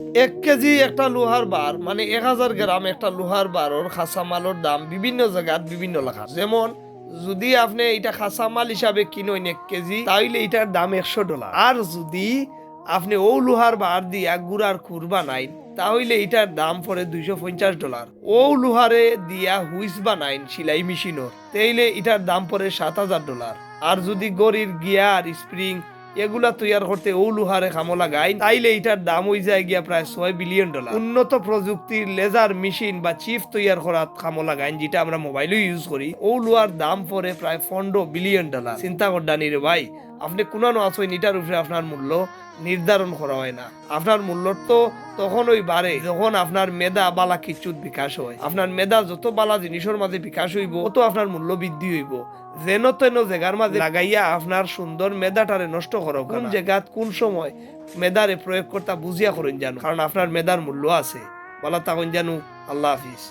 1 KG একটা লোহার বার মানে 1000 গ্রাম একটা লোহার বারর কাঁচামালর দাম বিভিন্ন জায়গাত বিভিন্ন লেখা। যেমন যদি আপনি এটা কাঁচামাল হিসাবে কিনেন 1 কেজি তাহলে এটার দাম $100। আর যদি আপনি ও লোহার বার দিয়া গুড়ার খুর বানাইন তাহলে এটার দাম পড়ে $250। ও লোহারে দিয়া হুইস বানাইন সেলাই মেশিনর তাইলে এটার দাম পড়ে $7000। আর যদি গড়ির গিয়ার স্প্রিং এগুলা তৈয়ার করতে ও লোহারে কামো লাগাই তাইলে এটার দাম হয়ে যায় গিয়া প্রায় $6 বিলিয়ন। উন্নত প্রযুক্তির লেজার মেশিন বা চিপ তৈয়ার করার কামো লাগাই যেটা আমরা মোবাইলে ইউজ করি ও লোহার দাম পড়ে প্রায় $15 বিলিয়ন। চিন্তা করডানি রে ভাই, আপনি কোন আছেন এটার উপরে আপনার মূল্য নির্ধারণ করা হয় না। আপনার মূল্য তো তখনই বাড়ে যখন আপনার মেধা বালা কিচ্ছুত বিকাশ হয়। আপনার মেধা যত বালা জিনিসের মাঝে বিকাশ হইব তত আপনার মূল্য বৃদ্ধি হইব। যেন তেন জায়গার মাঝে লাগাইয়া আপনার সুন্দর মেধাটারে নষ্ট করো, কোন জায়গাত কোন সময় মেধারে প্রয়োগ করতা বুঝিয়া করেন জানো, কারণ আপনার মেধার মূল্য আছে। বলা তখন জানু। আল্লাহ হাফিজ।